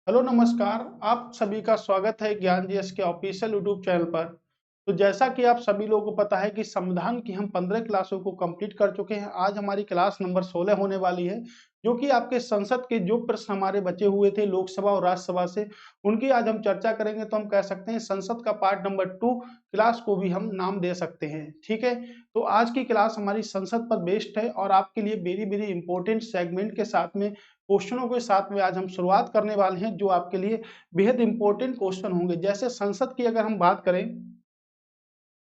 Hello नमस्कार। आप सभी का स्वागत है ज्ञान जीएस के ऑफिशियल यूट्यूब चैनल पर। तो जैसा कि आप सभी लोगों को पता है कि संविधान की हम 15 क्लासों को कंप्लीट कर चुके हैं। आज हमारी क्लास नंबर 16 होने वाली है, जो कि आपके संसद के जो प्रश्न हमारे बचे हुए थे लोकसभा और राज्यसभा से, उनकी आज हम चर्चा करेंगे। तो हम कह सकते हैं संसद का पार्ट नंबर 2 क्लास को भी हम नाम दे सकते हैं। ठीक है, तो आज की क्लास हमारी संसद पर बेस्ड है और आपके लिए वेरी वेरी इंपॉर्टेंट सेगमेंट के साथ में क्वेश्चनों के साथ में आज हम शुरुआत करने वाले हैं, जो आपके लिए बेहद इंपॉर्टेंट क्वेश्चन होंगे। जैसे संसद की अगर हम बात करें,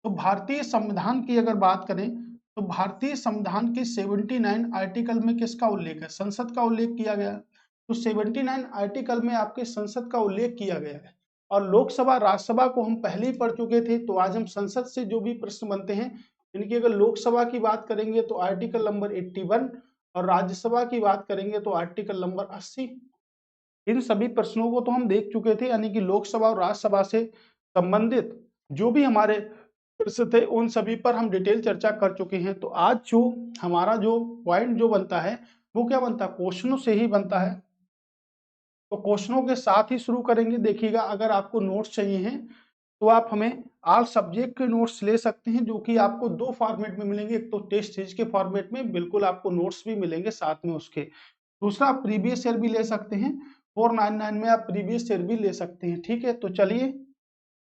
तो भारतीय संविधान की अगर बात करें, तो भारतीय संविधान के 79 आर्टिकल में किसका उल्लेख है? संसद का उल्लेख किया गया है। तो 79 आर्टिकल में आपके संसद का उल्लेख किया गया है। और लोकसभा राज्यसभा को हम पहले ही पढ़ चुके थे, तो आज हम संसद से जो भी प्रश्न बनते हैं, इनकी अगर लोकसभा की बात करेंगे तो आर्टिकल नंबर 81, और राज्यसभा की बात करेंगे तो आर्टिकल नंबर 80। इन सभी प्रश्नों को तो हम देख चुके थे, यानी कि लोकसभा और राज्यसभा से संबंधित जो भी हमारे प्रश्न थे, उन सभी पर हम डिटेल चर्चा कर चुके हैं। तो आज जो हमारा जो पॉइंट जो बनता है, वो क्या बनता है? क्वेश्चनों से ही बनता है। तो क्वेश्चनों के साथ ही शुरू करेंगे। देखिएगा, अगर आपको नोट्स चाहिए हैं तो आप हमें ऑल सब्जेक्ट के नोट्स ले सकते हैं, जो कि आपको दो फॉर्मेट में मिलेंगे। एक तो टेस्ट सीरीज के फॉर्मेट में बिल्कुल आपको नोट्स भी मिलेंगे साथ में उसके। दूसरा, आप प्रीवियस ईयर भी ले सकते हैं, 499 में आप प्रीवियस ईयर भी ले सकते हैं। ठीक है, तो चलिए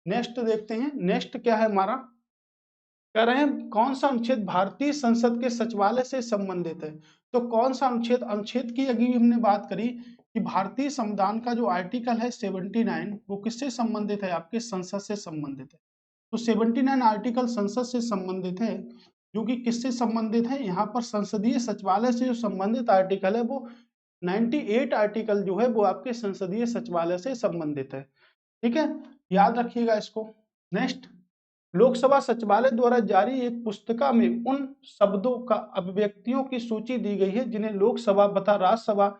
नेक्स्ट देखते हैं। नेक्स्ट क्या है हमारा? कह रहे हैं कौन सा अनुच्छेद भारतीय संसद के सचिवालय से संबंधित है। तो कौन सा अनुच्छेद? अनुच्छेद की अभी हमने बात करी कि भारतीय संविधान का जो आर्टिकल है 79, वो किससे संबंधित है? आपके संसद से संबंधित है। तो 79 आर्टिकल संसद से संबंधित है, जो कि किससे संबंधित है? यहाँ पर संसदीय सचिवालय से जो संबंधित आर्टिकल है, वो 98 आर्टिकल जो है वो आपके संसदीय सचिवालय से संबंधित है। ठीक है, याद रखिएगा इसको। नेक्स्ट, लोकसभा सचिवालय द्वारा जारी एक पुस्तिका में उन शब्दों का अभिव्यक्तियों की सूची दी गई है जिन्हें लोकसभा तथा राज्यसभा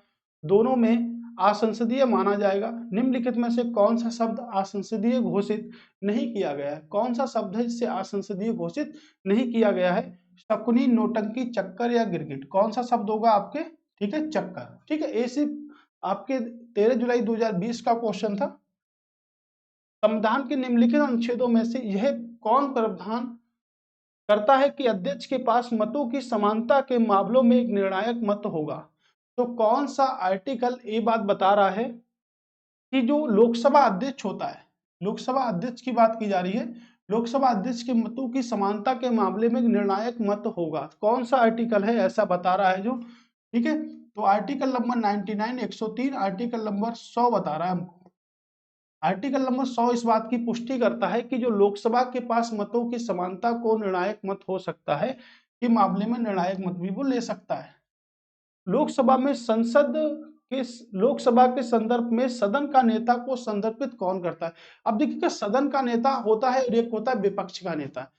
दोनों में असंसदीय माना जाएगा। निम्नलिखित में से कौन सा शब्द असंसदीय घोषित नहीं किया गया है? कौन सा शब्द है जिसे असंसदीय घोषित नहीं किया गया है? शकुनी, नौटंकी, चक्कर या गिरगिट? कौन सा शब्द होगा आपके? ठीक है, चक्कर। ठीक है, ये सिर्फ आपके 13 जुलाई 2020 का क्वेश्चन था। संविधान के निम्नलिखित अनुच्छेदों में से यह कौन प्रावधान करता है कि अध्यक्ष के पास मतों की समानता के मामलों में एक निर्णायक मत होगा? तो कौन सा आर्टिकल ये बात बता रहा है कि जो लोकसभा अध्यक्ष होता है, लोकसभा अध्यक्ष की बात की जा रही है, लोकसभा अध्यक्ष के मतों की समानता के मामले में एक निर्णायक मत होगा? कौन सा आर्टिकल है ऐसा बता रहा है जो? ठीक है, तो आर्टिकल नंबर 99, 103, आर्टिकल नंबर 100 बता रहा है हमको। आर्टिकल नंबर 100 इस बात की पुष्टि करता है कि जो लोकसभा के पास मतों की समानता को निर्णायक मत हो सकता है, के मामले में निर्णायक मत भी वो ले सकता है। लोकसभा में संसद के लोकसभा के संदर्भ में सदन का नेता को संदर्भित कौन करता है? अब देखिए, सदन का नेता होता है और एक होता है विपक्ष का नेता।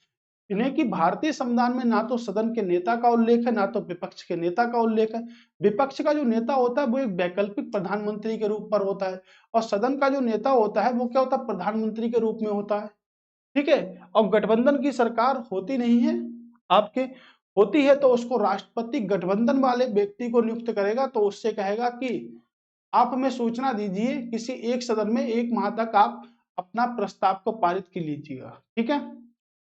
इन्हें कि भारतीय संविधान में ना तो सदन के नेता का उल्लेख है, ना तो विपक्ष के नेता का उल्लेख है। विपक्ष का जो नेता होता है वो एक वैकल्पिक प्रधानमंत्री के रूप पर होता है, और सदन का जो नेता होता है वो क्या होता है? प्रधानमंत्री के रूप में होता है। ठीक है, और गठबंधन की सरकार होती नहीं है आपके, होती है तो उसको राष्ट्रपति गठबंधन वाले व्यक्ति को नियुक्त करेगा। तो उससे कहेगा कि आप हमें सूचना दीजिए, किसी एक सदन में 1 माह तक आप अपना प्रस्ताव को पारित कर लीजिएगा। ठीक है,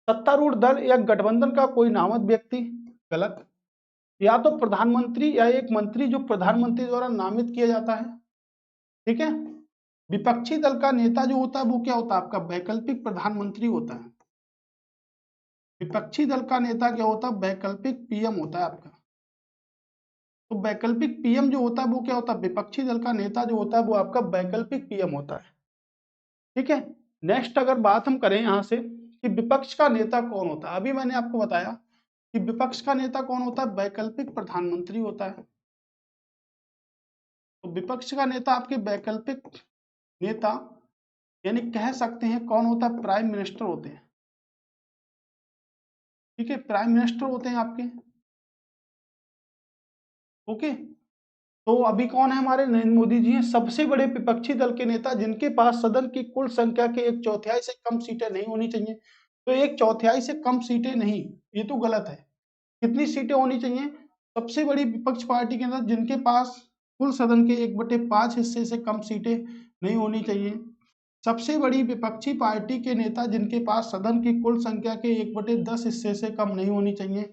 सत्तारूढ़ दल या गठबंधन का कोई नामद व्यक्ति? गलत। या तो प्रधानमंत्री या एक मंत्री जो प्रधानमंत्री द्वारा नामित किया जाता है। ठीक है, विपक्षी दल का नेता जो होता है वो क्या होता है? आपका वैकल्पिक प्रधानमंत्री होता है। विपक्षी दल का नेता क्या होता है? वैकल्पिक पीएम होता है आपका। तो वैकल्पिक पीएम जो होता है वो क्या होता है? विपक्षी दल का नेता जो होता है वो आपका वैकल्पिक पीएम होता है। ठीक है, नेक्स्ट अगर बात हम करें यहां से कि विपक्ष का नेता कौन होता है, अभी मैंने आपको बताया कि विपक्ष का नेता कौन होता है? वैकल्पिक प्रधानमंत्री होता है। तो विपक्ष का नेता आपके वैकल्पिक नेता, यानी कह सकते हैं कौन होता है? प्राइम मिनिस्टर होते हैं। ठीक है, प्राइम मिनिस्टर होते हैं आपके। ओके, तो अभी कौन है हमारे? नरेंद्र मोदी जी हैं, सबसे बड़े विपक्षी दल के नेता, जिनके पास सदन की कुल संख्या के 1/4 से कम सीटें नहीं होनी चाहिए। तो 1/4 से कम सीटें नहीं, ये तो गलत है। कितनी सीटें होनी चाहिए? सबसे बड़ी विपक्ष पार्टी के अंदर जिनके पास कुल सदन के 1/5 हिस्से से कम सीटें नहीं होनी चाहिए। सबसे बड़ी विपक्षी पार्टी के नेता जिनके पास सदन की कुल संख्या के 1/10 हिस्से से कम नहीं होनी चाहिए।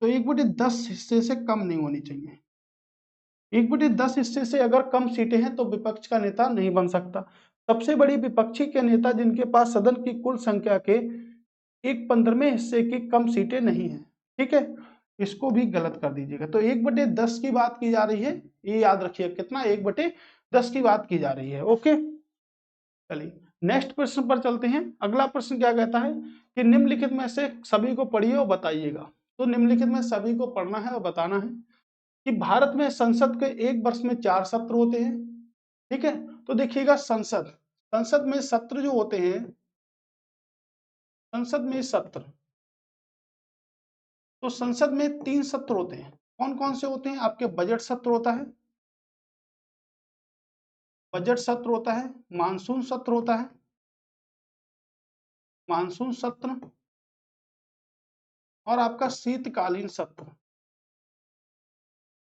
तो 1/10 हिस्से से कम नहीं होनी चाहिए। 1/10 हिस्से से अगर कम सीटें हैं तो विपक्ष का नेता नहीं बन सकता। सबसे बड़ी विपक्षी के नेता जिनके पास सदन की कुल संख्या के 1/15वें हिस्से की कम सीटें नहीं है। ठीक है, इसको भी गलत कर दीजिएगा। तो 1/10 की बात की जा रही है, ये याद रखिए, कितना, 1/10 की बात की जा रही है। ओके, चलिए नेक्स्ट प्रश्न पर चलते हैं। अगला प्रश्न क्या कहता है कि निम्नलिखित में से सभी को पढ़िए और बताइएगा। तो निम्नलिखित में सभी को पढ़ना है और बताना है कि भारत में संसद के एक वर्ष में 4 सत्र होते हैं। ठीक है, तो देखिएगा संसद संसद में सत्र जो होते हैं, संसद में सत्र, तो संसद में 3 सत्र होते हैं। कौन कौन से होते हैं? आपके बजट सत्र होता है, बजट सत्र होता है, मानसून सत्र होता है, मानसून सत्र, और आपका शीतकालीन सत्र।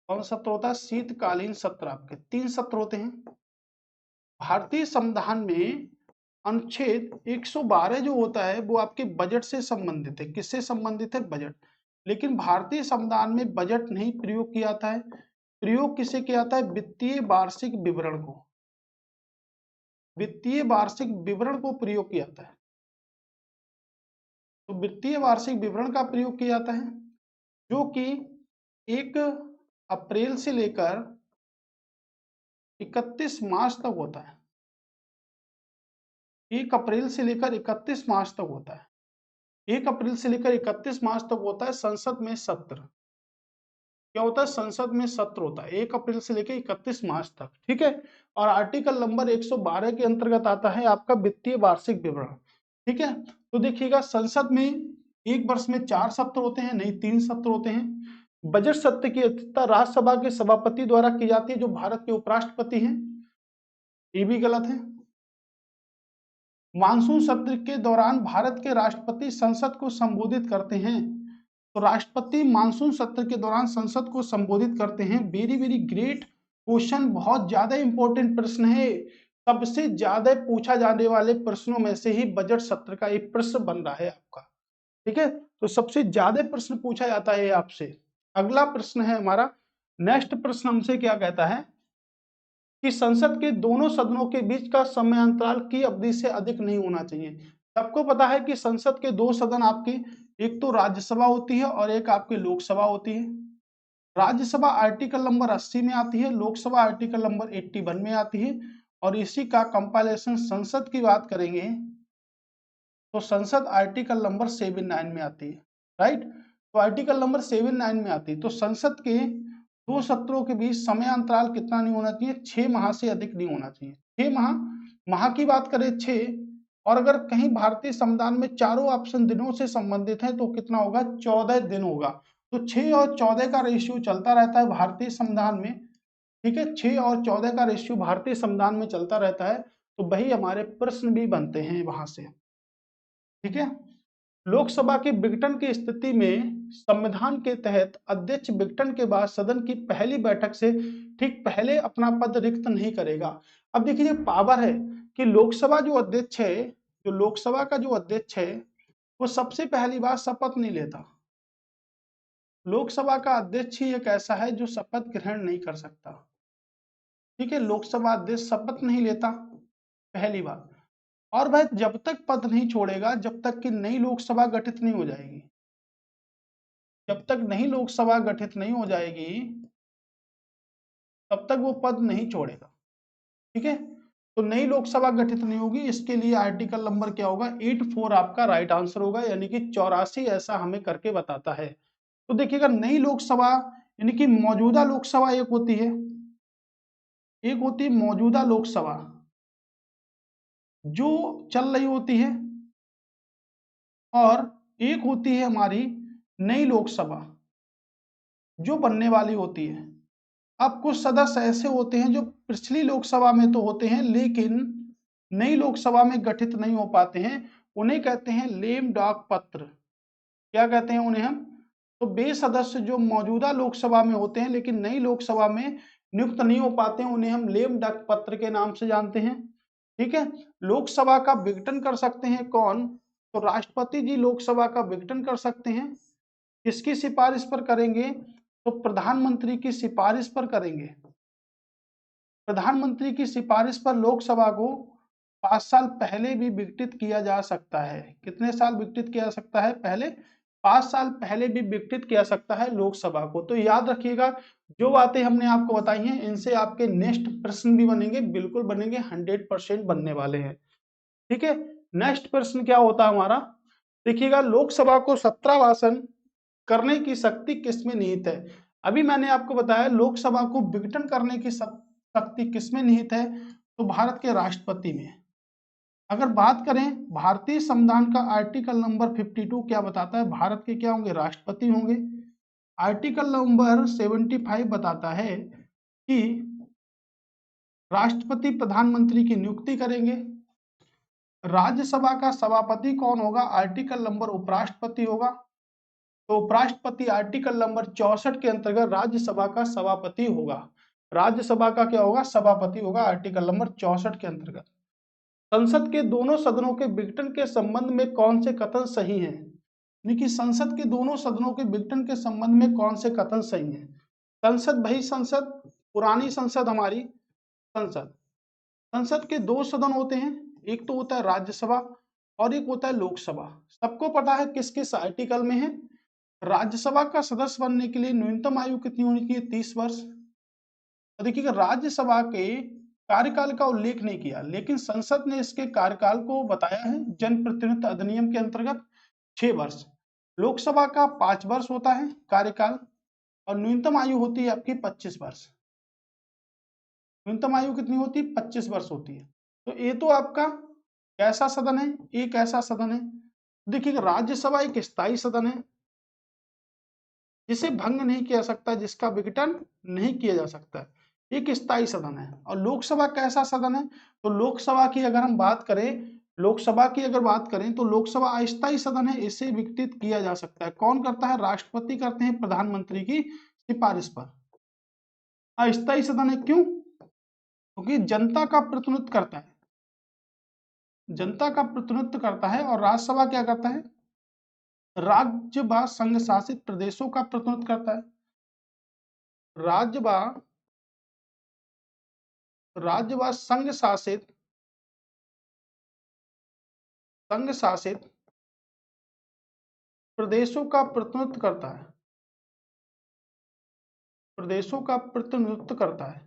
कौन सत्र होता है? शीतकालीन सत्र। आपके 3 सत्र होते हैं। भारतीय संविधान में अनुच्छेद 112 जो होता है वो आपके बजट से संबंधित है। किससे संबंधित है? बजट। लेकिन भारतीय संविधान में बजट नहीं प्रयोग किया जाता है। प्रयोग किसे किया जाता है? वित्तीय वार्षिक विवरण को, वित्तीय वार्षिक विवरण को प्रयोग किया जाता है। तो वित्तीय वार्षिक विवरण का प्रयोग किया जाता है, जो कि 1 अप्रैल से लेकर 31 मार्च तक होता है। 1 अप्रैल से लेकर 31 मार्च तक होता है। 1 अप्रैल से लेकर 31 मार्च तक होता है संसद में सत्र। क्या होता है? संसद में सत्र होता है 1 अप्रैल से लेकर 31 मार्च तक। ठीक है, और आर्टिकल नंबर 112 के अंतर्गत आता है आपका वित्तीय वार्षिक विवरण। ठीक है, तो देखिएगा संसद में एक वर्ष में 4 सत्र होते हैं, नहीं 3 सत्र होते हैं। बजट सत्र की अध्यक्षता राज्यसभा के सभापति द्वारा की जाती है, जो भारत के उपराष्ट्रपति हैं। ये भी गलत है। मानसून सत्र के दौरान भारत के राष्ट्रपति संसद को संबोधित करते हैं। तो राष्ट्रपति मानसून सत्र के दौरान संसद को संबोधित करते हैं। वेरी वेरी ग्रेट क्वेश्चन, बहुत ज्यादा इंपॉर्टेंट प्रश्न है। सबसे ज्यादा पूछा जाने वाले प्रश्नों में से ही बजट सत्र का एक प्रश्न बन रहा है आपका। ठीक है, तो सबसे ज्यादा प्रश्न पूछा जाता है आपसे। अगला प्रश्न है हमारा, नेक्स्ट प्रश्न हमसे क्या कहता है कि संसद के दोनों सदनों के बीच का समयांतराल की अवधि से अधिक नहीं होना चाहिए। सबको पता है कि संसद के 2 सदन आपकी, एक तो राज्यसभा होती है और एक आपकी लोकसभा होती है। राज्यसभा आर्टिकल नंबर 80 में आती है, लोकसभा आर्टिकल नंबर 81 में आती है। और इसी का कंपाइलेशन संसद की बात करेंगे तो संसद आर्टिकल नंबर 79 में आती है। राइट, तो आर्टिकल नंबर 79 में आती है। तो संसद के 2 सत्रों के बीच समयांतराल कितना नहीं होना चाहिए? 6 माह से अधिक नहीं होना चाहिए। 6 माह, माह की बात करें 6, और अगर कहीं भारतीय संविधान में चारों ऑप्शन दिनों से संबंधित है तो कितना होगा? 14 दिन होगा। तो 6 और 14 का रेशियो चलता रहता है भारतीय संविधान में। ठीक है, 6 और 14 का रेशियो भारतीय संविधान में चलता रहता है। तो वही हमारे प्रश्न भी बनते हैं वहां से। ठीक है, लोकसभा के विघटन की स्थिति में संविधान के तहत अध्यक्ष विघटन के बाद सदन की पहली बैठक से ठीक पहले अपना पद रिक्त नहीं करेगा। अब देखिए पावर है कि लोकसभा जो अध्यक्ष है, जो लोकसभा का जो अध्यक्ष है वो सबसे पहली बार शपथ नहीं लेता। लोकसभा का अध्यक्ष ही एक ऐसा है जो शपथ ग्रहण नहीं कर सकता। ठीक है, लोकसभा अध्यक्ष शपथ नहीं लेता पहली बार। और वह जब तक पद नहीं छोड़ेगा जब तक कि नई लोकसभा गठित नहीं हो जाएगी। जब तक नई लोकसभा गठित नहीं हो जाएगी तब तक वो पद नहीं छोड़ेगा। ठीक है, तो नई लोकसभा गठित नहीं होगी, इसके लिए आर्टिकल नंबर क्या होगा? 84 आपका राइट आंसर होगा, यानी कि 84 ऐसा हमें करके बताता है। तो देखिएगा नई लोकसभा यानी कि मौजूदा लोकसभा एक होती है, एक होती है मौजूदा लोकसभा जो चल रही होती है, और एक होती है हमारी नई लोकसभा जो बनने वाली होती है। अब कुछ सदस्य ऐसे होते हैं जो पिछली लोकसभा में तो होते हैं लेकिन नई लोकसभा में गठित नहीं हो पाते हैं, उन्हें कहते हैं लेम डॉक पत्र। क्या कहते हैं उन्हें हम? तो वे सदस्य जो मौजूदा लोकसभा में होते हैं लेकिन नई लोकसभा में नियुक्त नहीं हो पाते हैं उन्हें हम लेम डक पत्र के नाम से जानते हैं। ठीक है, लोकसभा का विघटन कर सकते हैं कौन? तो राष्ट्रपति जी लोकसभा का विघटन कर सकते हैं। किसकी सिफारिश पर करेंगे? तो प्रधानमंत्री की सिफारिश पर करेंगे। प्रधानमंत्री की सिफारिश पर लोकसभा को 5 साल पहले भी विघटित किया जा सकता है। कितने साल विघटित किया जा सकता है? पहले 5 साल पहले भी विघटित किया सकता है लोकसभा को। तो याद रखिएगा, जो बातें हमने आपको बताई हैं इनसे आपके नेक्स्ट प्रश्न भी बनेंगे, बिल्कुल बनेंगे, 100% बनने वाले हैं। ठीक है, नेक्स्ट प्रश्न क्या होता है हमारा? देखिएगा, लोकसभा को 17 आसन करने की शक्ति किसमें निहित है? अभी मैंने आपको बताया लोकसभा को विघटन करने की शक्ति किसमें निहित है? तो भारत के राष्ट्रपति में। अगर बात करें भारतीय संविधान का आर्टिकल नंबर 52 क्या बताता है? भारत के क्या होंगे? राष्ट्रपति होंगे। आर्टिकल नंबर 75 बताता है कि राष्ट्रपति प्रधानमंत्री की नियुक्ति करेंगे। राज्यसभा का सभापति कौन होगा? आर्टिकल नंबर उपराष्ट्रपति होगा। तो उपराष्ट्रपति आर्टिकल नंबर 64 के अंतर्गत राज्यसभा का सभापति होगा। राज्यसभा का क्या होगा? सभापति होगा, आर्टिकल नंबर 64 के अंतर्गत। संसद के दोनों सदनों के विघटन के संबंध में कौन से कथन सही हैं? देखिए, संसद के दोनों सदनों के विघटन के संबंध में कौन से कथन सही हैं? संसद, भाई संसद, पुरानी संसद, हमारी संसद। संसद के 2 सदन होते हैं, एक तो होता है राज्यसभा और एक होता है लोकसभा। सबको पता है किस किस आर्टिकल में है। राज्यसभा का सदस्य बनने के लिए न्यूनतम आयु कितनी होनी चाहिए? 30 वर्ष। देखिएगा, राज्यसभा के कार्यकाल का उल्लेख नहीं किया, लेकिन संसद ने इसके कार्यकाल को बताया है जनप्रतिनिधित्व अधिनियम के अंतर्गत 6 वर्ष। लोकसभा का 5 वर्ष होता है कार्यकाल और न्यूनतम आयु होती है आपकी 25 वर्ष। न्यूनतम आयु कितनी होती है? 25 वर्ष होती है। तो ये तो आपका कैसा सदन है? एक ऐसा सदन है। देखिए, राज्यसभा एक स्थायी सदन है जिसे भंग नहीं किया सकता, जिसका विघटन नहीं किया जा सकता, एक स्थायी सदन है। और लोकसभा कैसा सदन है? तो लोकसभा की अगर हम बात करें, लोकसभा की अगर बात करें तो लोकसभा अस्थायी सदन है, इसे विघटित किया जा सकता है। कौन करता है? राष्ट्रपति करते हैं प्रधानमंत्री की सिफारिश पर। अस्थायी सदन है, क्यों? क्योंकि जनता का प्रतिनिधित्व करता है, जनता का प्रतिनिधित्व करता है। और राज्यसभा क्या करता है? राज्य व संघ शासित प्रदेशों का प्रतिनिधित्व करता है। राज्य व संघ शासित प्रदेशों का प्रतिनिधित्व करता है, प्रदेशों का प्रतिनिधित्व करता है।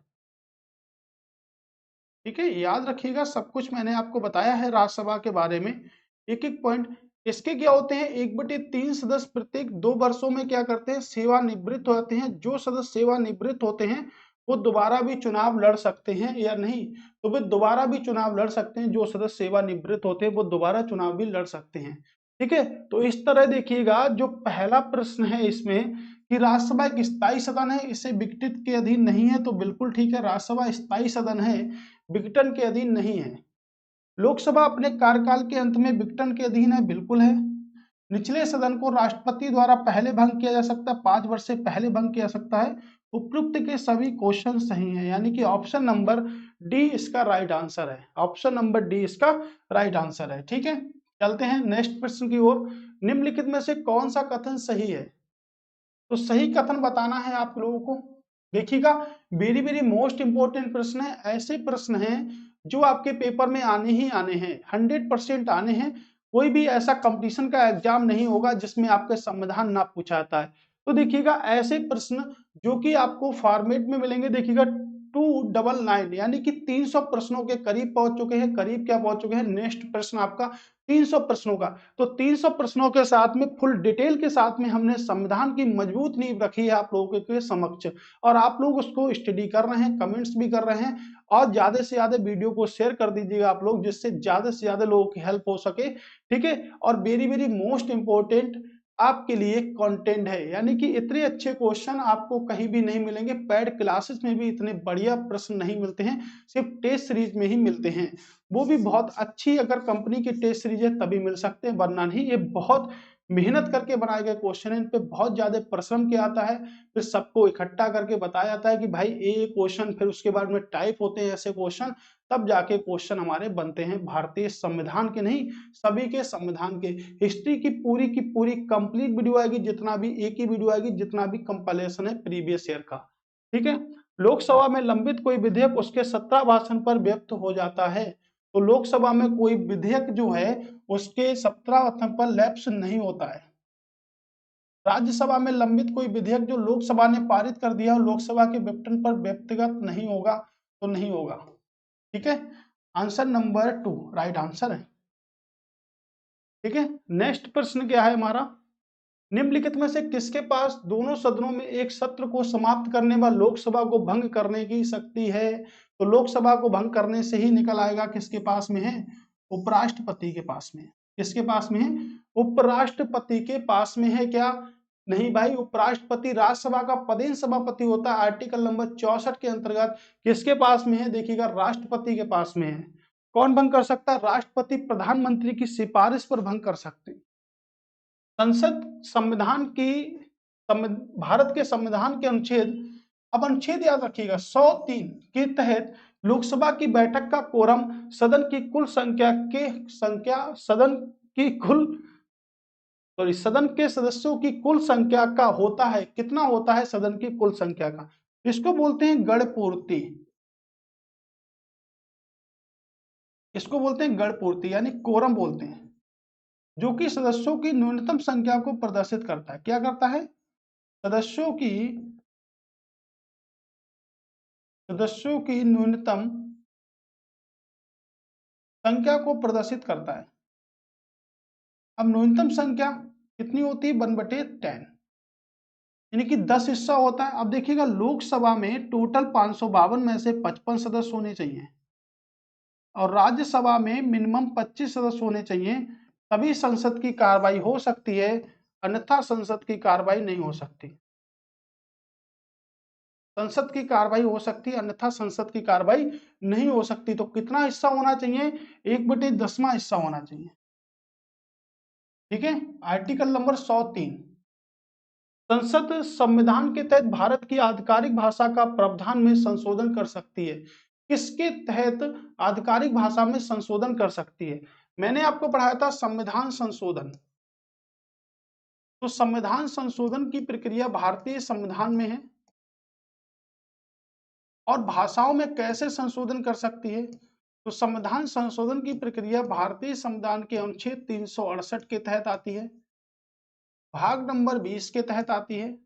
ठीक है, याद रखिएगा, सब कुछ मैंने आपको बताया है राज्यसभा के बारे में, एक एक पॉइंट। इसके क्या होते हैं? 1/3 सदस्य प्रत्येक 2 वर्षों में क्या करते हैं? सेवानिवृत्त हो जाते हैं। जो सदस्य सेवानिवृत्त होते हैं वो दोबारा भी चुनाव लड़ सकते हैं या नहीं? तो वे दोबारा भी चुनाव लड़ सकते हैं। जो सदस्य सेवानिवृत्त होते हैं वो दोबारा चुनाव भी लड़ सकते हैं। ठीक है, तो इस तरह देखिएगा, जो पहला प्रश्न है इसमें कि राज्यसभा एक स्थायी सदन है, इसे विघटित के अधीन नहीं है, तो बिल्कुल ठीक है, राज्यसभा स्थायी सदन है, विघटन के अधीन नहीं है। लोकसभा अपने कार्यकाल के अंत में विघटन के अधीन है, बिल्कुल है। निचले सदन को राष्ट्रपति द्वारा पहले भंग किया जा सकता है, 5 वर्ष से पहले भंग किया सकता है। उपयुक्त के सभी क्वेश्चन सही हैं, यानी कि ऑप्शन नंबर डी इसका राइट आंसर है। ऑप्शन नंबर डी इसका राइट आंसर है। ठीक है, चलते हैं नेक्स्ट प्रश्न की ओर। निम्नलिखित में से कौन सा कथन सही है? तो सही कथन बताना है आप लोगों को। देखिएगा, वेरी वेरी मोस्ट इंपोर्टेंट प्रश्न है। ऐसे प्रश्न हैं जो आपके पेपर में आने ही आने हैं, 100% आने हैं। कोई भी ऐसा कंपटीशन का एग्जाम नहीं होगा जिसमें आपके संविधान ना पूछा जाता है। तो देखिएगा, ऐसे प्रश्न जो कि आपको फॉर्मेट में मिलेंगे, देखिएगा 299 यानी कि 300 प्रश्नों के करीब पहुंच चुके हैं। करीब क्या पहुंच चुके हैं? नेक्स्ट प्रश्न आपका 300 प्रश्नों का। तो 300 प्रश्नों के साथ में फुल डिटेल के साथ में हमने संविधान की मजबूत नींव रखी है आप लोगों के समक्ष, और आप लोग उसको स्टडी कर रहे हैं, कमेंट्स भी कर रहे हैं, और ज्यादा से ज्यादा वीडियो को शेयर कर दीजिएगा आप लोग, जिससे ज्यादा से ज्यादा लोगों की हेल्प हो सके। ठीक है, और वेरी वेरी मोस्ट इंपोर्टेंट आपके लिए कंटेंट है, यानी कि इतने अच्छे क्वेश्चन आपको कहीं भी नहीं मिलेंगे। पेड क्लासेस में भी इतने बढ़िया प्रश्न नहीं मिलते हैं, सिर्फ टेस्ट सीरीज में ही मिलते हैं। वो भी बहुत अच्छी, अगर कंपनी की टेस्ट सीरीज है तभी मिल सकते हैं, वरना नहीं। ये बहुत मेहनत करके बनाए गए क्वेश्चन है, इन पे बहुत ज्यादा परिश्रम किया जाता है, फिर सबको इकट्ठा करके बताया जाता है कि भाई ये क्वेश्चन, फिर उसके बाद में टाइप होते हैं ऐसे क्वेश्चन, तब जाके क्वेश्चन हमारे बनते हैं भारतीय संविधान के, नहीं सभी के संविधान के। हिस्ट्री की पूरी कंप्लीट वीडियो आएगी, जितना भी एक ही वीडियो आएगी, जितना भी कंपाइलेशन है प्रीवियस ईयर का, ठीक है। लोकसभा में लंबित कोई विधेयक उसके 17 भाषण पर व्यक्त हो जाता है। तो लोकसभा में कोई विधेयक जो है उसके 17 भाषण पर लैप्स नहीं होता है। राज्यसभा में लंबित कोई विधेयक जो लोकसभा ने पारित कर दिया और लोकसभा के विघटन पर व्यक्तिगत नहीं होगा तो नहीं होगा, ठीक है। आंसर नंबर 2 राइट आंसर है, ठीक है। नेक्स्ट प्रश्न क्या है हमारा, निम्नलिखित में से किसके पास दोनों सदनों में एक सत्र को समाप्त करने व लोकसभा को भंग करने की शक्ति है। तो लोकसभा को भंग करने से ही निकल आएगा, किसके पास में है, उपराष्ट्रपति के पास में। किसके पास में है, उपराष्ट्रपति के पास में है क्या, नहीं भाई, उपराष्ट्रपति राज्यसभा का पदेन सभापति होता है, आर्टिकल नंबर 64 के अंतर्गत। किसके पास में है, देखिएगा राष्ट्रपति के पास में है। कौन भंग कर सकता है, राष्ट्रपति प्रधानमंत्री की सिफारिश पर भंग कर सकते हैं। संसद संविधान की भारत के संविधान के अनुच्छेद, अब अनुच्छेद याद रखिएगा 103 के तहत लोकसभा की बैठक का कोरम सदन की कुल संख्या सदन के सदस्यों की कुल संख्या का होता है। कितना होता है सदन की कुल संख्या का, इसको बोलते हैं गण पूर्ति, इसको बोलते हैं गण पूर्ति यानी कोरम बोलते हैं, जो कि सदस्यों की न्यूनतम संख्या को प्रदर्शित करता है। क्या करता है, सदस्यों की न्यूनतम संख्या को प्रदर्शित करता है। अब न्यूनतम संख्या कितनी होती है, 1/10, यानी कि 10 हिस्सा होता है। अब देखिएगा लोकसभा में टोटल 552 में से 55 सदस्य होने चाहिए और राज्यसभा में मिनिमम 25 सदस्य होने चाहिए, तभी संसद की कार्रवाई हो सकती है, अन्यथा संसद की कार्रवाई नहीं हो सकती। संसद की कार्रवाई हो सकती है, अन्यथा संसद की कार्रवाई नहीं हो सकती। तो कितना हिस्सा होना चाहिए, 1/10वां हिस्सा होना चाहिए, ठीक है। आर्टिकल नंबर 103, संसद संविधान के तहत भारत की आधिकारिक भाषा का प्रावधान में संशोधन कर सकती है। किसके तहत आधिकारिक भाषा में संशोधन कर सकती है, मैंने आपको पढ़ाया था संविधान संशोधन। तो संविधान संशोधन की प्रक्रिया भारतीय संविधान में है, और भाषाओं में कैसे संशोधन कर सकती है, तो संविधान संशोधन की प्रक्रिया भारतीय संविधान के अनुच्छेद 368 के तहत आती है, भाग नंबर 20 के तहत आती है।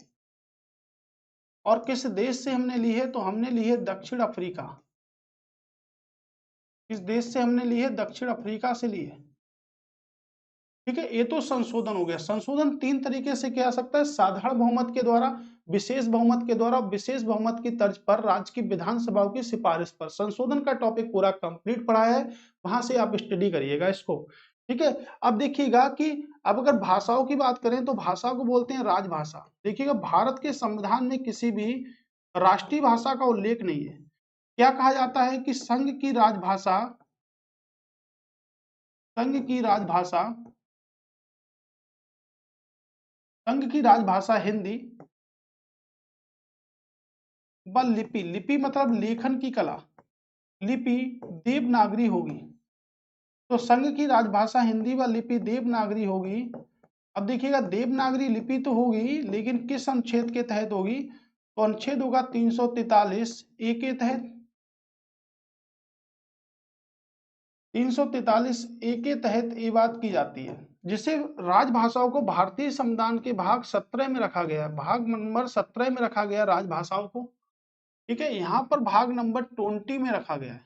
और किस देश से हमने ली है, तो हमने ली है दक्षिण अफ्रीका। किस देश से हमने ली है, दक्षिण अफ्रीका से ली है, ठीक है। ये तो संशोधन हो गया। संशोधन 3 तरीके से किया जा सकता है, साधारण बहुमत के द्वारा, विशेष बहुमत के द्वारा, विशेष बहुमत की तर्ज पर राज्य की विधानसभाओं की सिफारिश पर। संशोधन का टॉपिक पूरा कंप्लीट पढ़ा है, वहां से आप स्टडी करिएगा इसको, ठीक है। अब देखिएगा कि अब अगर भाषाओं की बात करें तो भाषा को बोलते हैं राजभाषा। देखिएगा भारत के संविधान में किसी भी राष्ट्रीय भाषा का उल्लेख नहीं है। क्या कहा जाता है कि संघ की राजभाषा हिंदी व लिपि, लिपि मतलब लेखन की कला, लिपि देवनागरी होगी। तो संघ की राजभाषा हिंदी व लिपि देवनागरी होगी। अब देखिएगा देवनागरी लिपि तो होगी, लेकिन किस अनुच्छेद के तहत होगी, तो अनुच्छेद होगा 343 ए के तहत। 343 ए के तहत ये बात की जाती है, जिसे राजभाषाओं को भारतीय संविधान के भाग 17 में रखा गया, भाग नंबर 17 में रखा गया राजभाषाओं को, ठीक है। यहाँ पर भाग नंबर 20 में रखा गया है,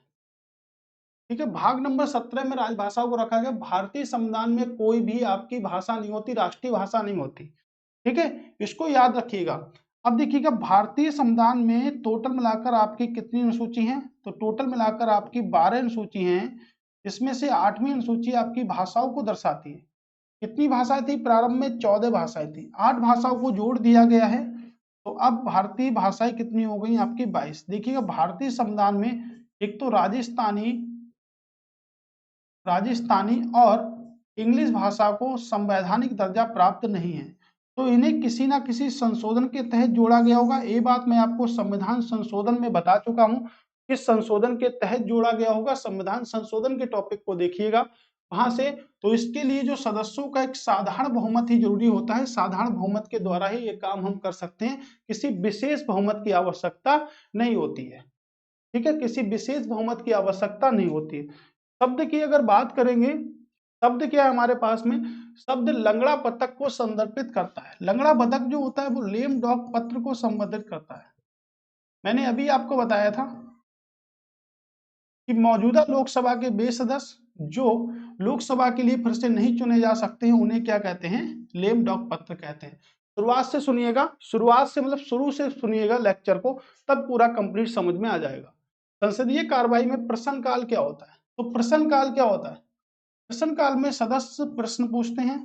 ठीक है। भाग नंबर 17 में राजभाषाओं को रखा गया। भारतीय संविधान में कोई भी आपकी भाषा नहीं होती, राष्ट्रीय भाषा नहीं होती, ठीक है, इसको याद रखिएगा। अब देखिएगा भारतीय संविधान में टोटल मिलाकर आपकी कितनी अनुसूची हैं, तो टोटल मिलाकर आपकी 12 अनुसूची हैं। इसमें से 8वीं अनुसूची आपकी भाषाओं को दर्शाती है। कितनी भाषाएं थी, प्रारंभ में 14 भाषाएं थी, 8 भाषाओं को जोड़ दिया गया है, तो अब भारतीय भाषाएं कितनी हो गई आपकी 22। देखिएगा भारतीय संविधान में एक तो राजस्थानी और इंग्लिश भाषा को संवैधानिक दर्जा प्राप्त नहीं है, तो इन्हें किसी ना किसी संशोधन के तहत जोड़ा गया होगा। ये बात मैं आपको संविधान संशोधन में बता चुका हूं, किस संशोधन के तहत जोड़ा गया होगा। संविधान संशोधन के टॉपिक को देखिएगा वहां से। तो इसके लिए जो सदस्यों का एक साधारण बहुमत ही जरूरी होता है, साधारण बहुमत के द्वारा ही ये काम हम कर सकते हैं, किसी विशेष बहुमत की आवश्यकता नहीं होती है। ठीक है, किसी विशेष बहुमत की आवश्यकता नहीं होती है। शब्द की अगर बात करेंगे, शब्द क्या है हमारे पास में, शब्द लंगड़ा बतख को संदर्भित करता है। लंगड़ा बतख जो होता है वो लेम डॉग पत्र को संबोधित करता है। मैंने अभी आपको बताया था कि मौजूदा लोकसभा के वे सदस्य जो लोकसभा के लिए फिर से नहीं चुने जा सकते हैं, उन्हें क्या कहते हैं, लेम डॉग पत्र कहते हैं। शुरुआत से सुनिएगा, शुरुआत से मतलब शुरू से सुनिएगा लेक्चर को, तब पूरा कंप्लीट समझ में आ जाएगा। संसदीय कार्रवाई में प्रश्नकाल क्या होता है? तो प्रश्नकाल क्या होता है? प्रश्नकाल में सदस्य प्रश्न पूछते हैं,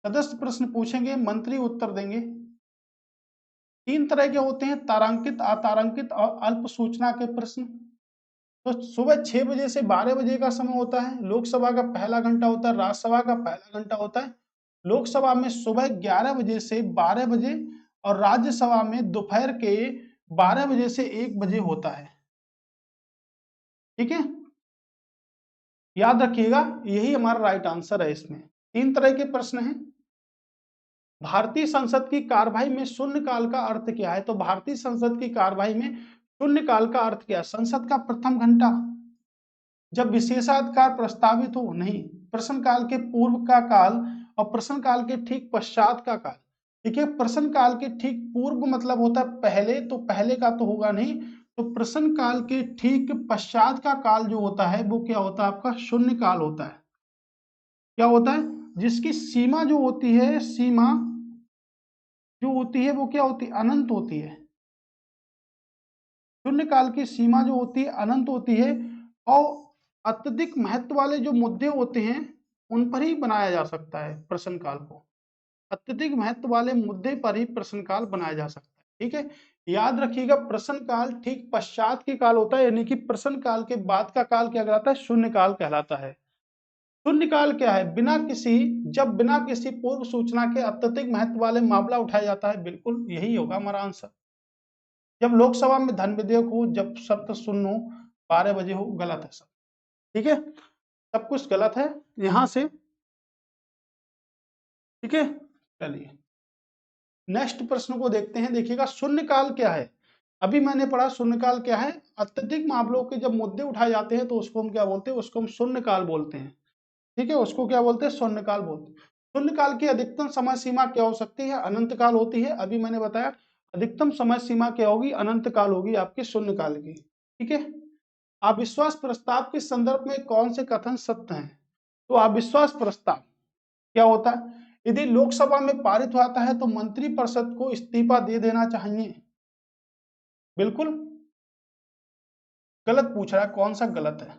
सदस्य प्रश्न पूछेंगे, मंत्री उत्तर देंगे। तीन तरह के होते हैं, तारांकित, अतारांकित और अल्प सूचना के प्रश्न। तो सुबह 6 बजे से 12 बजे का समय होता है, लोकसभा का पहला घंटा होता है, राज्यसभा का पहला घंटा होता है। लोकसभा में सुबह 11 बजे से 12 बजे और राज्यसभा में दोपहर के 12 बजे से 1 बजे होता है। ठीक है, याद रखिएगा, यही हमारा राइट आंसर है। इसमें तीन तरह के प्रश्न हैं। भारतीय संसद की कार्यवाही में शून्यकाल का अर्थ क्या है? तो भारतीय संसद की कार्यवाही में शून्यकाल का अर्थ क्या है? संसद का प्रथम घंटा, जब विशेषाधिकार प्रस्तावित हो, नहीं, प्रश्नकाल के पूर्व का काल और प्रश्नकाल के ठीक पश्चात का काल। ठीक है, प्रश्नकाल के ठीक पूर्व मतलब होता है पहले, तो पहले का तो होगा नहीं, तो प्रश्नकाल के ठीक पश्चात का काल जो होता है वो क्या होता है? आपका शून्य काल होता है। क्या होता है? जिसकी सीमा जो होती है, सीमा जो होती है वो क्या होती है? अनंत होती है। शून्य काल की सीमा जो होती है अनंत होती है, और अत्यधिक महत्व वाले जो मुद्दे होते हैं उन पर ही बनाया जा सकता है प्रश्नकाल को। अत्यधिक महत्व वाले मुद्दे पर ही प्रश्नकाल बनाया जा सकता है। ठीक है, याद रखिएगा, प्रश्नकाल ठीक पश्चात के काल होता है, यानी कि प्रश्नकाल के बाद का काल क्या कहलाता है? शून्यकाल कहलाता है। शून्यकाल क्या है? जब बिना किसी पूर्व सूचना के अत्यधिक महत्व वाले मामला उठाया जाता है। बिल्कुल यही होगा हमारा आंसर। जब लोकसभा में धन विधेयक हो, जब शब्द शून्य हो, 12 बजे हो, गलत है सब। ठीक है, सब कुछ गलत है यहां से। ठीक है, चलिए नेक्स्ट प्रश्न को देखते हैं। देखिएगा, शून्यकाल क्या है? अभी मैंने पढ़ा शून्यकाल क्या है, अत्यधिक मामलों के जब मुद्दे उठाए जाते हैं तो उसको हम क्या बोलते हैं? उसको हम शून्यकाल बोलते हैं। ठीक है, उसको क्या बोलते हैं? शून्यकाल बोलते हैं। शून्यकाल की अधिकतम समय सीमा क्या हो सकती है? अनंत काल होती है। अभी मैंने बताया अधिकतम समय सीमा क्या होगी? अनंत काल होगी आपके शून्यकाल की। ठीक है, अविश्वास प्रस्ताव के संदर्भ में कौन से कथन सत्य हैं? तो अविश्वास प्रस्ताव क्या होता है? यदि लोकसभा में पारित होता है तो मंत्रिपरिषद को इस्तीफा दे देना चाहिए। बिल्कुल गलत पूछ रहा है, कौन सा गलत है?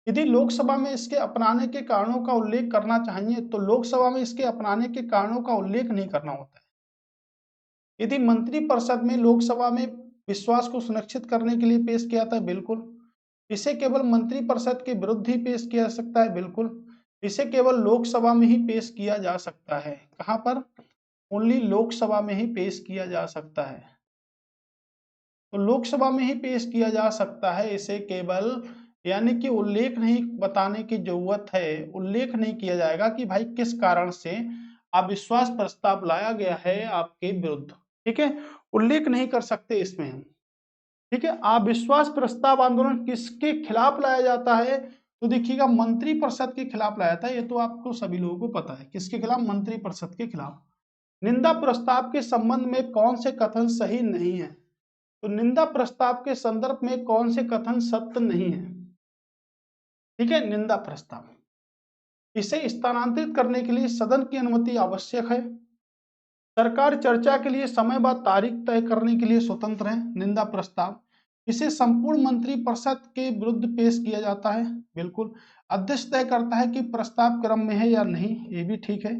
यदि लोकसभा में इसके अपनाने के कारणों का उल्लेख करना चाहिए, तो लोकसभा में इसके अपनाने के कारणों का उल्लेख नहीं करना होता है। यदि मंत्रिपरिषद में लोकसभा में विश्वास को सुनिश्चित करने के लिए पेश किया था, बिल्कुल। इसे केवल मंत्रिपरिषद के विरुद्ध ही पेश किया जा सकता है, बिल्कुल। इसे केवल लोकसभा में ही पेश किया जा सकता है। कहां पर? ओनली लोकसभा में ही पेश किया जा सकता है। तो लोकसभा में ही पेश किया जा सकता है इसे केवल, यानी कि उल्लेख नहीं बताने की जरूरत है, उल्लेख नहीं किया जाएगा कि भाई किस कारण से अविश्वास प्रस्ताव लाया गया है आपके विरुद्ध। ठीक है, उल्लेख नहीं कर सकते इसमें हम। ठीक है, अविश्वास प्रस्ताव आंदोलन किसके खिलाफ लाया जाता है? तो देखिएगा, मंत्रिपरिषद के खिलाफ लाया था। ये तो आपको सभी लोगों को पता है, किसके खिलाफ? मंत्रिपरिषद के खिलाफ। निंदा प्रस्ताव के संबंध में कौन से कथन सही नहीं है? तो निंदा प्रस्ताव के संदर्भ में कौन से कथन सत्य नहीं है? ठीक है, निंदा प्रस्ताव, इसे स्थानांतरित करने के लिए सदन की अनुमति आवश्यक है। सरकार चर्चा के लिए समय व तारीख तय करने के लिए स्वतंत्र है। निंदा प्रस्ताव, इसे संपूर्ण मंत्रिपरिषद के विरुद्ध पेश किया जाता है। बिल्कुल, अध्यक्ष तय करता है कि प्रस्ताव क्रम में है या नहीं, ये भी ठीक है।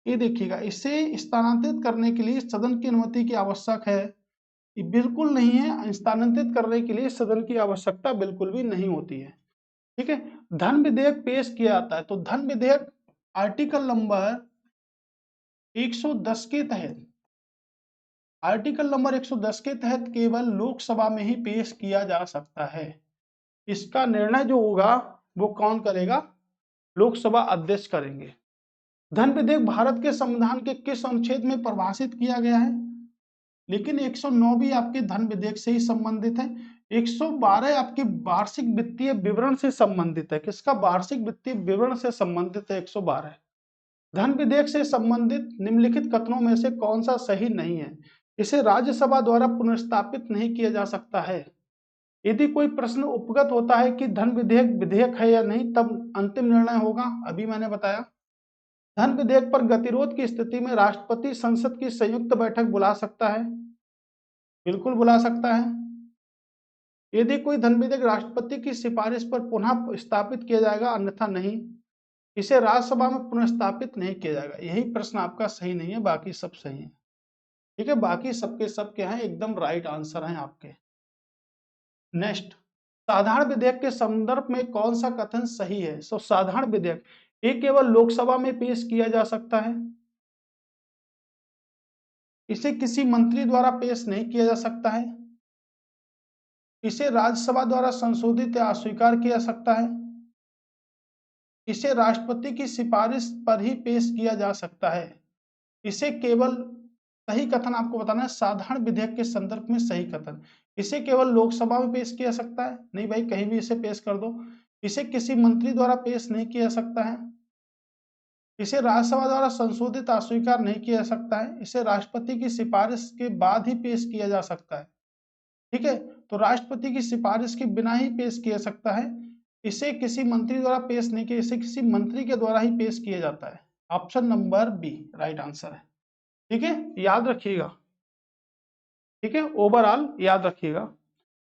ये देखिएगा, इसे स्थानांतरित करने के लिए सदन की अनुमति की आवश्यक है, ये बिल्कुल नहीं है। स्थानांतरित करने के लिए सदन की आवश्यकता बिल्कुल भी नहीं होती है। ठीक है। धन विधेयक पेश किया जाता है, तो धन विधेयक आर्टिकल नंबर 110 के तहत, आर्टिकल नंबर 110 के तहत केवल लोकसभा में ही पेश किया जा सकता है। इसका निर्णय जो होगा वो कौन करेगा? लोकसभा अध्यक्ष करेंगे। धन विधेयक भारत के संविधान के किस अनुच्छेद में परिभाषित किया गया है? लेकिन 109 भी आपके धन विधेयक से ही संबंधित है। 112 आपके वार्षिक वित्तीय विवरण से संबंधित है। किसका? वार्षिक वित्तीय विवरण से संबंधित है 112। धन विधेयक से संबंधित निम्नलिखित कथनों में से कौन सा सही नहीं है? इसे राज्यसभा द्वारा पुनर्स्थापित नहीं किया जा सकता है। यदि कोई प्रश्न उपगत होता है कि धन विधेयक विधेयक है या नहीं, तब अंतिम निर्णय होगा। अभी मैंने बताया धन विधेयक पर गतिरोध की स्थिति में राष्ट्रपति संसद की संयुक्त बैठक बुला सकता है। बिल्कुल बुला सकता है। यदि कोई धन विधेयक राष्ट्रपति की सिफारिश पर पुनः स्थापित किया जाएगा, अन्यथा नहीं। इसे राज्यसभा में पुनर्स्थापित नहीं किया जाएगा। यही प्रश्न आपका सही नहीं है, बाकी सब सही है। ठीक है, बाकी सबके सब क्या है? एकदम राइट आंसर है आपके। नेक्स्ट, साधारण विधेयक के संदर्भ में कौन सा कथन सही है? सो साधारण विधेयक ये केवल लोकसभा में पेश किया जा सकता है। इसे किसी मंत्री द्वारा पेश नहीं किया जा सकता है। इसे राज्यसभा द्वारा संशोधित या अस्वीकार किया जा सकता है। इसे राष्ट्रपति की सिफारिश पर ही पेश किया जा सकता है। इसे केवल, सही कथन आपको बताना है साधारण विधेयक के संदर्भ में सही कथन। इसे केवल लोकसभा में पेश किया जा सकता है। नहीं भाई, कहीं भी इसे पेश कर दो। इसे किसी मंत्री द्वारा पेश नहीं किया जा सकता है। इसे राज्यसभा द्वारा संशोधित अस्वीकार नहीं किया जा सकता है। इसे राष्ट्रपति की सिफारिश के बाद ही पेश किया जा सकता है। ठीक है, तो राष्ट्रपति की सिफारिश के बिना ही पेश किया जा सकता है। इसे किसी मंत्री द्वारा पेश नहीं किया, इसे किसी मंत्री के द्वारा ही पेश किया जाता है। Option number B right answer है। ठीक है, याद रखिएगा। ठीक है, ओवरऑल याद रखिएगा।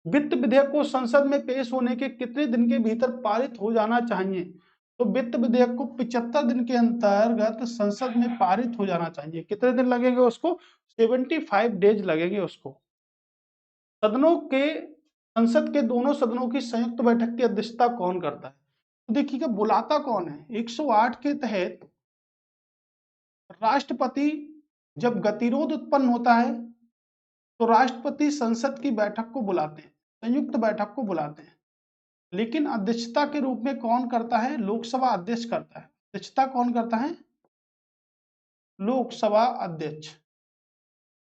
वित्त विधेयक को संसद में पेश होने के कितने दिन के भीतर पारित हो जाना चाहिए? तो वित्त विधेयक को 75 दिन के अंतर्गत संसद में पारित हो जाना चाहिए। कितने दिन लगेंगे उसको? 75 डेज लगेंगे उसको। सदनों के, संसद के दोनों सदनों की संयुक्त बैठक की अध्यक्षता कौन करता है? तो देखिएगा, बुलाता कौन है? 108 के तहत राष्ट्रपति, जब गतिरोध उत्पन्न होता है तो राष्ट्रपति संसद की बैठक को बुलाते हैं, संयुक्त बैठक को बुलाते हैं। लेकिन अध्यक्षता के रूप में कौन करता है? लोकसभा अध्यक्ष करता है। अध्यक्षता कौन करता है? लोकसभा अध्यक्ष।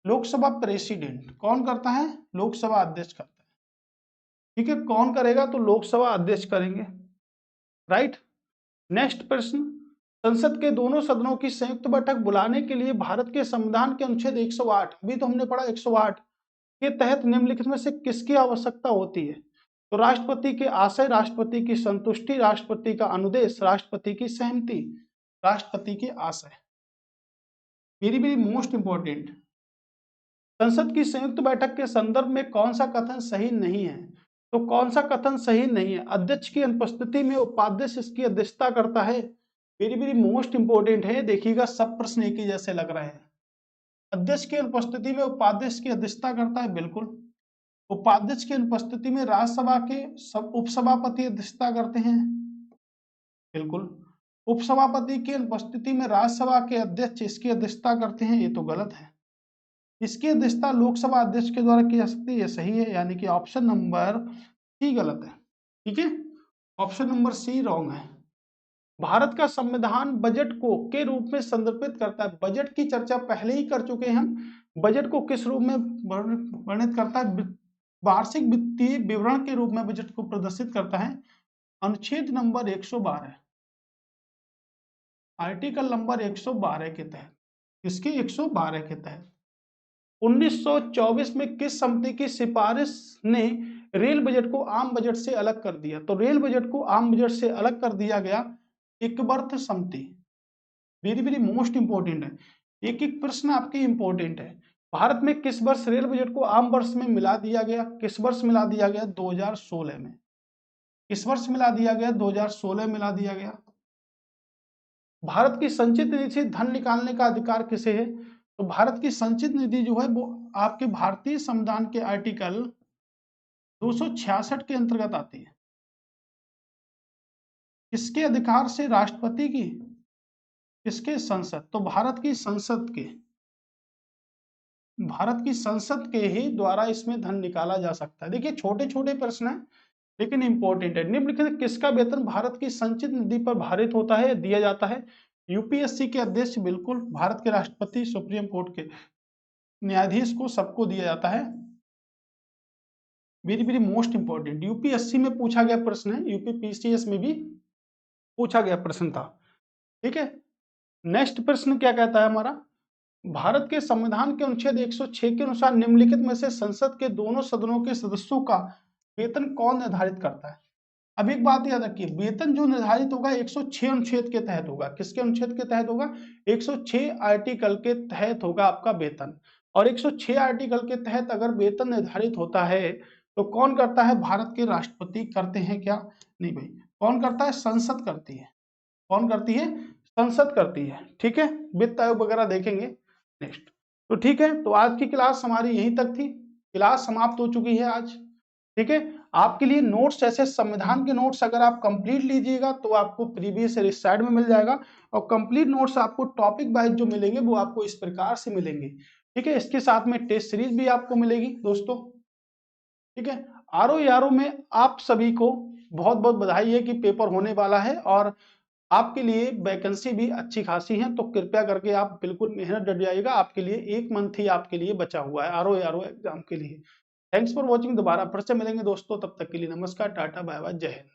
लोकसभा प्रेसिडेंट कौन करता है? लोकसभा अध्यक्ष करता है। ठीक है, कौन करेगा? तो लोकसभा अध्यक्ष करेंगे। राइट। नेक्स्ट प्रश्न, संसद के दोनों सदनों की संयुक्त बैठक बुलाने के लिए भारत के संविधान के अनुच्छेद 108, अभी तो हमने पढ़ा 108 के तहत निम्नलिखित में से किसकी आवश्यकता होती है? तो राष्ट्रपति के आशय, राष्ट्रपति की संतुष्टि, राष्ट्रपति का अनुदेश, राष्ट्रपति की सहमति। राष्ट्रपति के आशय। Very very most important. संसद की संयुक्त बैठक के संदर्भ में कौन सा कथन सही नहीं है? तो कौन सा कथन सही नहीं है? अध्यक्ष की अनुपस्थिति में उपाध्यक्ष इसकी अध्यक्षता करता है। वेरी वेरी मोस्ट इंपॉर्टेंट है। देखिएगा, सब प्रश्न एक ही जैसे लग रहे हैं। अध्यक्ष की अनुपस्थिति में उपाध्यक्ष की अध्यक्षता करता है, बिल्कुल। उपाध्यक्ष की अनुपस्थिति में राज्यसभा के उपसभापति अध्यक्षता करते हैं, बिल्कुल। उपसभापति की अनुपस्थिति में राज्यसभा के अध्यक्ष इसकी अध्यक्षता करते हैं, ये तो गलत है। इसकी अध्यक्षता लोकसभा अध्यक्ष के द्वारा की जा सकती है, ये सही है। यानी कि ऑप्शन नंबर सी गलत है। ठीक है, ऑप्शन नंबर सी रॉन्ग है। भारत का संविधान बजट को के रूप में संदर्भित करता है। बजट की चर्चा पहले ही कर चुके हैं हम। बजट को किस रूप में वर्णित करता है? वार्षिक वित्तीय विवरण के रूप में बजट को प्रदर्शित करता है। अनुच्छेद नंबर 112, आर्टिकल नंबर 112 के तहत। इसके 112 के तहत 1924 में किस समिति की सिफारिश ने रेल बजट को आम बजट से अलग कर दिया? तो रेल बजट को आम बजट से अलग कर दिया गया इकबर्थ समिति। वेरी वेरी मोस्ट इंपोर्टेंट है। एक एक प्रश्न आपके इंपोर्टेंट है। भारत में किस वर्ष रेल बजट को आम वर्ष में मिला दिया गया? किस वर्ष मिला दिया गया? 2016 में। किस वर्ष मिला दिया गया? 2016 मिला दिया गया। भारत की संचित निधि से धन निकालने का अधिकार किसे है? तो भारत की संचित निधि जो है वो आपके भारतीय संविधान के आर्टिकल 266 के अंतर्गत आती है। किसके अधिकार से? राष्ट्रपति की। किसके? संसद। तो भारत की संसद के ही द्वारा इसमें धन निकाला जा सकता है। देखिए छोटे छोटे प्रश्न है लेकिन इंपॉर्टेंट है। निम्नलिखित किसका वेतन भारत की संचित निधि पर भारित होता है, दिया जाता है? यूपीएससी के अध्यक्ष, बिल्कुल, भारत के राष्ट्रपति, सुप्रीम कोर्ट के न्यायाधीश को, सबको दिया जाता है। Very very most important, UPSC में पूछा गया प्रश्न है, यूपीपीसीएस में भी पूछा गया प्रश्न था। ठीक है, नेक्स्ट प्रश्न क्या कहता है हमारा? भारत के संविधान के अनुच्छेद 106 के अनुसार निम्नलिखित में से संसद के दोनों सदनों के सदस्यों का वेतन कौन निर्धारित करता है? अब एक बात याद रखिए, वेतन जो निर्धारित होगा 106 अनुच्छेद के तहत होगा। किसके अनुच्छेद के तहत होगा? 106 आर्टिकल के तहत होगा आपका वेतन। और 106 आर्टिकल के तहत अगर वेतन निर्धारित होता है तो कौन करता है? भारत के राष्ट्रपति करते हैं क्या? नहीं भाई, कौन करता है? संसद करती है। कौन करती है? संसद करती है। ठीक है, वित्त आयोग वगैरह देखेंगे नेक्स्ट। तो ठीक है, तो आज की क्लास हमारी यहीं तक थी। क्लास समाप्त हो चुकी है आज। ठीक है, आपके लिए नोट्स, ऐसे संविधान के नोट्स अगर आप कंप्लीट लीजिएगा तो आपको प्रीवियस ईयर इस साइड में मिल जाएगा, और कंप्लीट नोट्स आपको टॉपिक वाइज जो मिलेंगे वो आपको इस प्रकार से मिलेंगे। ठीक है, इसके साथ में टेस्ट सीरीज भी आपको मिलेगी दोस्तों। ठीक है, आरओ में आप सभी को बहुत बहुत बधाई है कि पेपर होने वाला है, और आपके लिए वैकेंसी भी अच्छी खासी है। तो कृपया करके आप बिल्कुल मेहनत डट जाइएगा। आपके लिए 1 मंथ ही आपके लिए बचा हुआ है आरओ एग्जाम के लिए। Thanks for watching. दोबारा फिर से मिलेंगे दोस्तों, तब तक के लिए नमस्कार, टाटा, बाय बाय, जय हिंद।